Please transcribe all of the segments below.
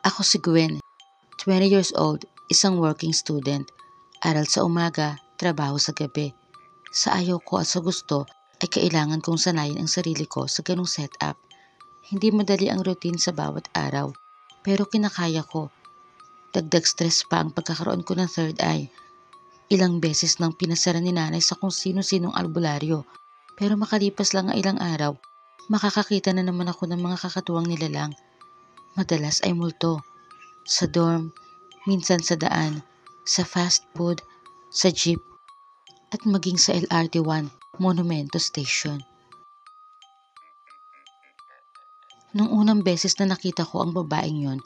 Ako si Gwen, 20 years old, isang working student. Aral sa umaga, trabaho sa gabi. Sa ayaw ko at sa gusto ay kailangan kong sanayin ang sarili ko sa ganong setup. Hindi madali ang routine sa bawat araw, pero kinakaya ko. Dagdag stress pa ang pagkakaroon ko ng third eye. Ilang beses nang pinasara ni nanay sa kung sino-sinong albularyo, pero makalipas lang ang ilang araw, makakakita na naman ako ng mga kakatuwang nilalang. Madalas ay multo. Sa dorm, minsan sa daan, sa fast food, sa jeep, at maging sa LRT1 Monumento Station. Nung unang beses na nakita ko ang babaeng yon,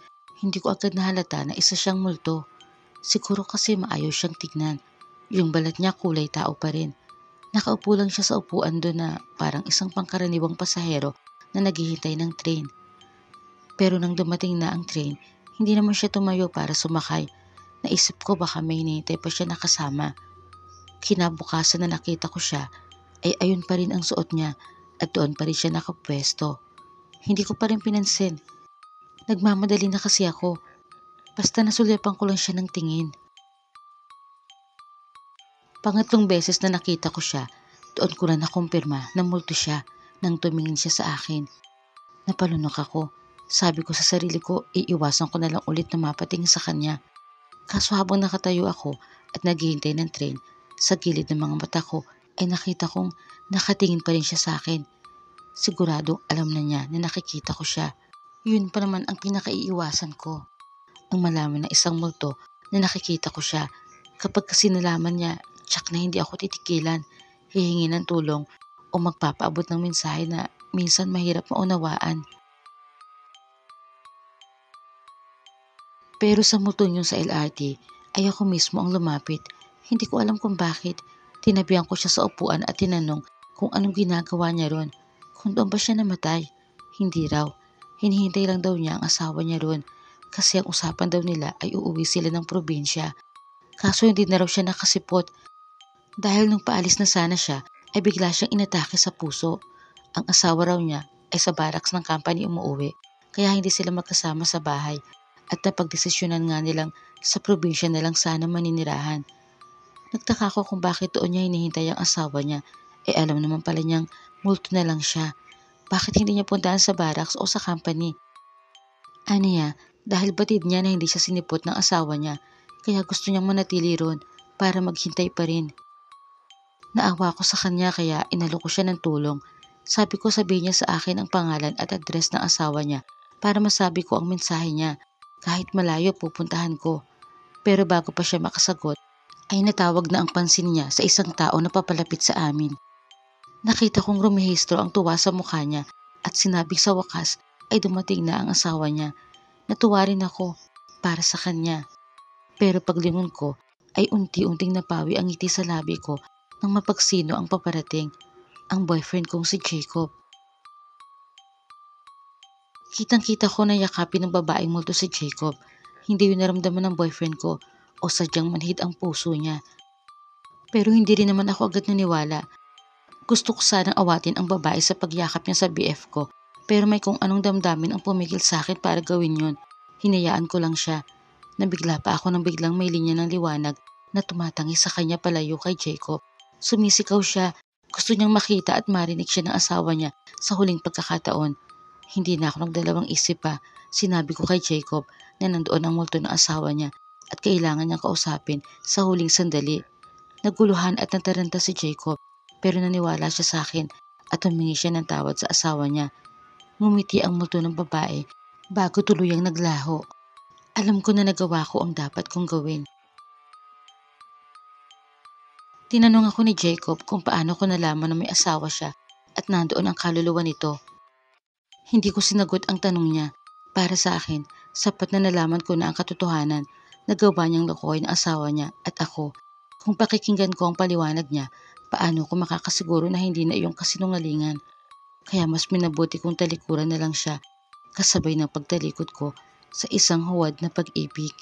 hindi ko agad nahalata na isa siyang multo. Siguro kasi maayos siyang tignan. Yung balat niya kulay tao pa rin. Nakaupo lang siya sa upuan doon na parang isang pangkaraniwang pasahero na naghihintay ng train. Pero nang dumating na ang train, hindi naman siya tumayo para sumakay. Naisip ko baka may hinihintay pa siya nakasama. Kinabukasan na nakita ko siya, ay ayun pa rin ang suot niya at doon pa rin siya nakapwesto. Hindi ko pa rin pinansin. Nagmamadali na kasi ako. Basta nasulyapan ko lang siya ng tingin. Pangatlong beses na nakita ko siya, doon ko na nakumpirma na multo siya nang tumingin siya sa akin. Napalunok ako. Sabi ko sa sarili ko, iiwasan ko na lang ulit na mapatingin sa kanya. Kaso habang nakatayo ako at naghihintay ng train, sa gilid ng mga mata ko ay nakita kong nakatingin pa rin siya sa akin. Siguradong alam na niya na nakikita ko siya. Yun pa naman ang pinakaiiwasan ko. Ang malaman na isang multo na nakikita ko siya. Kapag kasi nalaman niya, tsak na hindi ako titigilan, hihingi ng tulong o magpapaabot ng mensahe na minsan mahirap maunawaan. Pero sa multo niyo sa LRT, ay ako mismo ang lumapit. Hindi ko alam kung bakit. Tinabihan ko siya sa upuan at tinanong kung anong ginagawa niya ron. Kung doon ba siya namatay? Hindi raw. Hinihintay lang daw niya ang asawa niya ron. Kasi ang usapan daw nila ay uuwi sila ng probinsya. Kaso hindi na raw siya nakasipot. Dahil nung paalis na sana siya, ay bigla siyang inatake sa puso. Ang asawa raw niya ay sa barracks ng company umuwi. Kaya hindi sila magkasama sa bahay. At napagdesisyonan nga nilang sa probinsya na lang sana maninirahan. Nagtaka ko kung bakit doon niya hinihintay ang asawa niya. Alam naman pala niyang multo na lang siya. Bakit hindi niya puntahan sa barracks o sa company? Niya, dahil batid niya na hindi siya sinipot ng asawa niya, kaya gusto niyang manatili ron para maghintay pa rin. Naawa ko sa kanya kaya inalok ko siya ng tulong. Sabi ko sabihin niya sa akin ang pangalan at address ng asawa niya para masabi ko ang mensahe niya. Kahit malayo pupuntahan ko. Pero bago pa siya makasagot, ay natawag na ang pansin niya sa isang tao na papalapit sa amin. Nakita kong rumihistro ang tuwa sa mukha niya at sinabi sa wakas ay dumating na ang asawa niya. Natuwa rin ako para sa kanya. Pero paglingon ko ay unti-unting napawi ang ngiti sa labi ko nang mapagsino ang paparating, ang boyfriend kong si Jacob. Kitang-kita ko na yakapin ng babaeng multo si Jacob. Hindi yun naramdaman ng boyfriend ko o sadyang manhid ang puso niya. Pero hindi rin naman ako agad naniwala. Gusto ko sanang awatin ang babae sa pagyakap niya sa BF ko, pero may kung anong damdamin ang pumigil sa akin para gawin yun. Hinayaan ko lang siya. Nabigla pa ako nang biglang may linya ng liwanag na tumatangi sa kanya palayo kay Jacob. Sumisigaw siya. Gusto niyang makita at marinig siya ng asawa niya sa huling pagkakataon. Hindi na ako nagdalawang isip pa. Sinabi ko kay Jacob na nandoon ang multo ng asawa niya at kailangan niyang kausapin sa huling sandali. Naguluhan at nataranta si Jacob pero naniwala siya sa akin at humingi siya ng tawad sa asawa niya. Ngumiti ang multo ng babae bago tuluyang naglaho. Alam ko na nagawa ko ang dapat kong gawin. Tinanong ako ni Jacob kung paano ko nalaman na may asawa siya at nandoon ang kaluluwa nito. Hindi ko sinagot ang tanong niya. Para sa akin, sapat na nalaman ko na ang katotohanan na gawa niyang lokohin ang asawa niya at ako. Kung pakikinggan ko ang paliwanag niya, paano ko makakasiguro na hindi na iyong kasinungalingan? Kaya mas minabuti kong talikuran na lang siya kasabay ng pagtalikod ko sa isang huwad na pag-ibig.